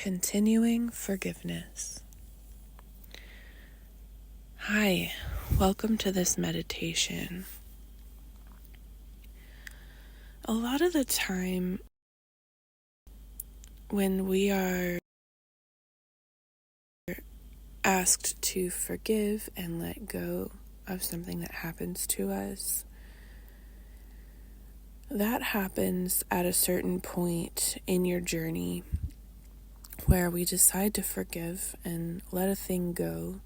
Continuing forgiveness. Hi, welcome to this meditation. A lot of the time when we are asked to forgive and let go of something that happens to us, that happens at a certain point in your journey where we decide to forgive and let a thing go.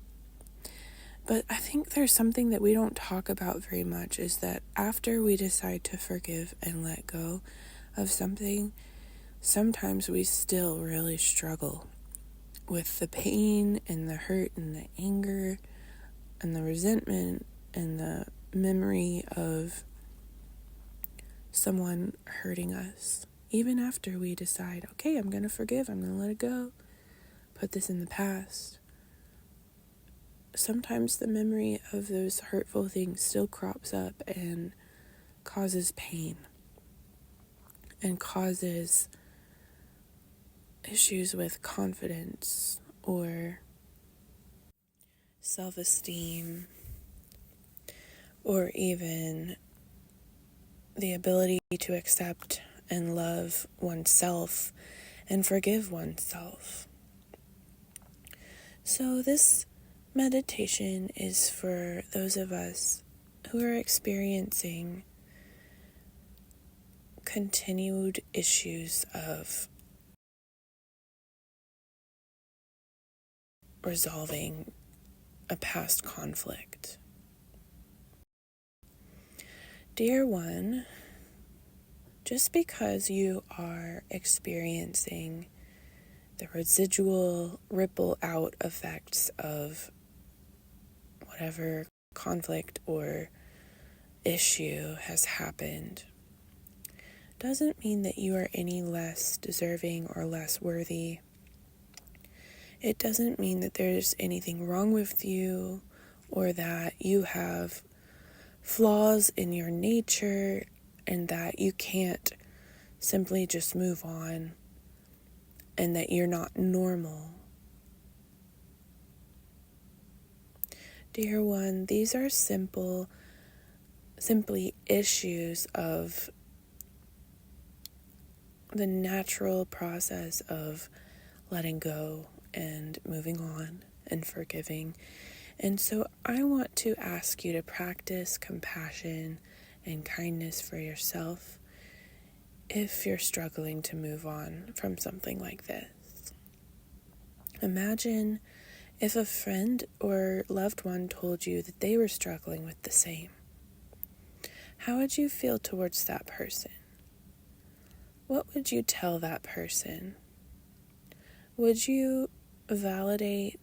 But I think there's something that we don't talk about very much, is that after we decide to forgive and let go of something, sometimes we still really struggle with the pain and the hurt and the anger and the resentment and the memory of someone hurting us. Even after we decide, okay, I'm going to forgive, I'm going to let it go, put this in the past. Sometimes the memory of those hurtful things still crops up and causes pain and causes issues with confidence or self-esteem, or even the ability to accept and love oneself and forgive oneself. So this meditation is for those of us who are experiencing continued issues of resolving a past conflict. Dear one, just because you are experiencing the residual ripple out effects of whatever conflict or issue has happened, doesn't mean that you are any less deserving or less worthy. It doesn't mean that there's anything wrong with you or that you have flaws in your nature and that you can't simply just move on and that you're not normal. Dear one, these are simply issues of the natural process of letting go and moving on and forgiving. And so I want to ask you to practice compassion and kindness for yourself if you're struggling to move on from something like this. Imagine if a friend or loved one told you that they were struggling with the same. How would you feel towards that person? What would you tell that person? Would you validate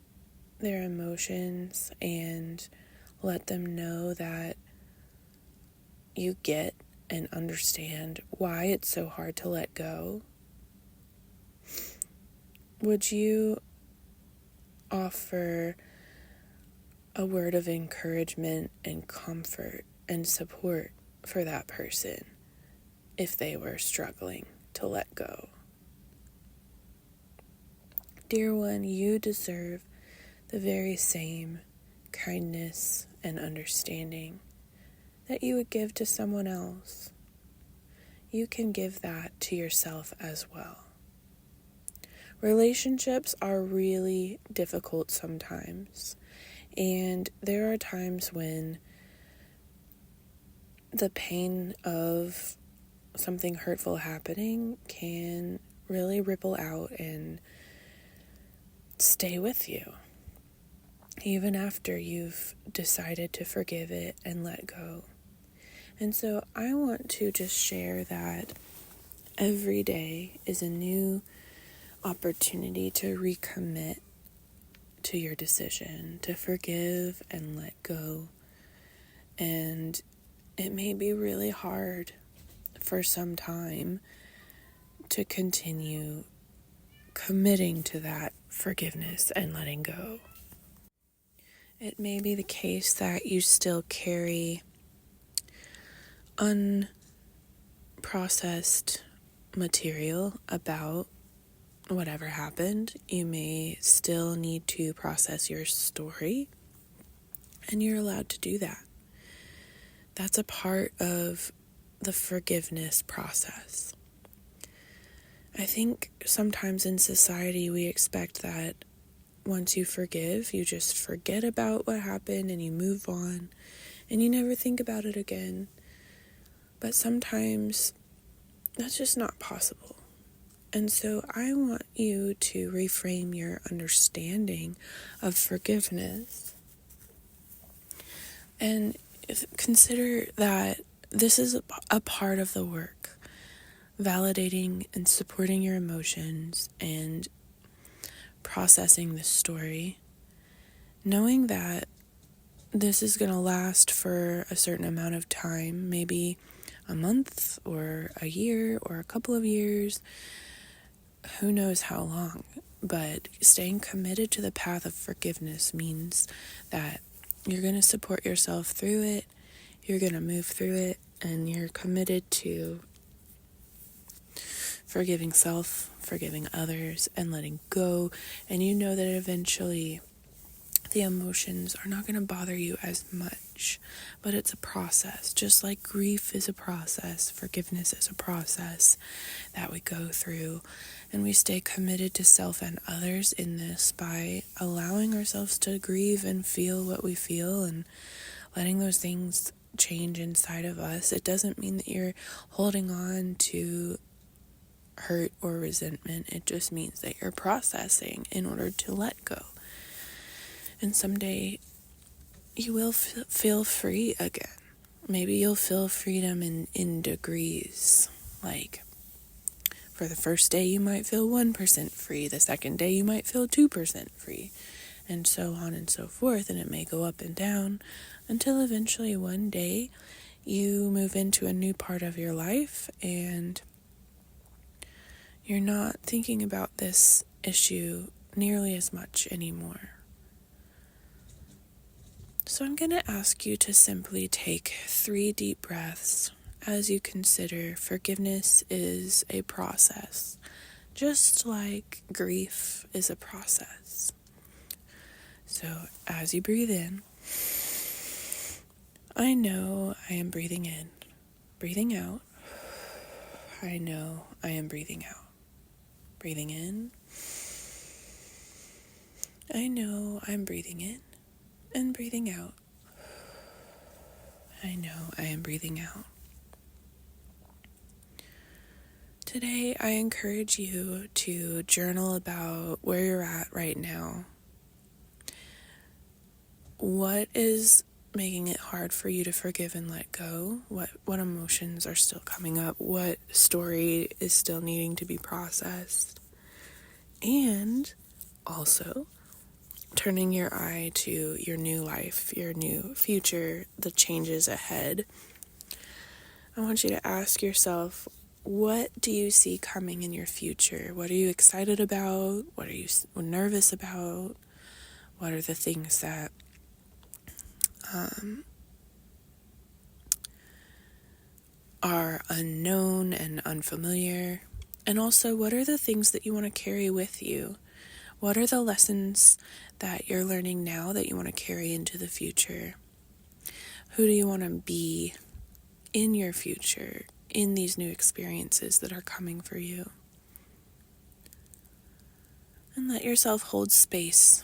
their emotions and let them know that you get and understand why it's so hard to let go? Would you offer a word of encouragement and comfort and support for that person if they were struggling to let go? Dear one, you deserve the very same kindness and understanding that you would give to someone else. You can give that to yourself as well. Relationships are really difficult sometimes, and there are times when the pain of something hurtful happening can really ripple out and stay with you, even after you've decided to forgive it and let go. And so I want to just share that every day is a new opportunity to recommit to your decision to forgive and let go. And it may be really hard for some time to continue committing to that forgiveness and letting go. It may be the case that you still carry unprocessed material about whatever happened. You may still need to process your story, and you're allowed to do that. That's a part of the forgiveness process. I think sometimes in society we expect that once you forgive, you just forget about what happened and you move on and you never think about it again. But sometimes that's just not possible. And so I want you to reframe your understanding of forgiveness and consider that this is a part of the work, validating and supporting your emotions and processing this story, knowing that this is going to last for a certain amount of time, maybe a month or a year or a couple of years, who knows how long. But staying committed to the path of forgiveness means that you're going to support yourself through it, you're going to move through it, and you're committed to forgiving self, forgiving others, and letting go. And you know that eventually the emotions are not going to bother you as much, but it's a process. Just like grief is a process, forgiveness is a process that we go through, and we stay committed to self and others in this by allowing ourselves to grieve and feel what we feel and letting those things change inside of us. It doesn't mean that you're holding on to hurt or resentment. It just means that you're processing in order to let go. And someday you will feel free again. Maybe you'll feel freedom in degrees. Like, for the first day you might feel 1% free. The second day you might feel 2% free. And so on and so forth. And it may go up and down until eventually one day you move into a new part of your life and you're not thinking about this issue nearly as much anymore. So I'm going to ask you to simply take 3 deep breaths as you consider forgiveness is a process, just like grief is a process. So as you breathe in, I know I am breathing in. Breathing out, I know I am breathing out. Breathing in, I know I'm breathing in. And breathing out, I know I am breathing out. Today, I encourage you to journal about where you're at right now. What is making it hard for you to forgive and let go? What emotions are still coming up? What story is still needing to be processed? And also, turning your eye to your new life, your new future, the changes ahead. I want you to ask yourself, what do you see coming in your future? What are you excited about? What are you nervous about? What are the things that are unknown and unfamiliar? And also, what are the things that you want to carry with you? What are the lessons that you're learning now that you want to carry into the future? Who do you want to be in your future, in these new experiences that are coming for you? And let yourself hold space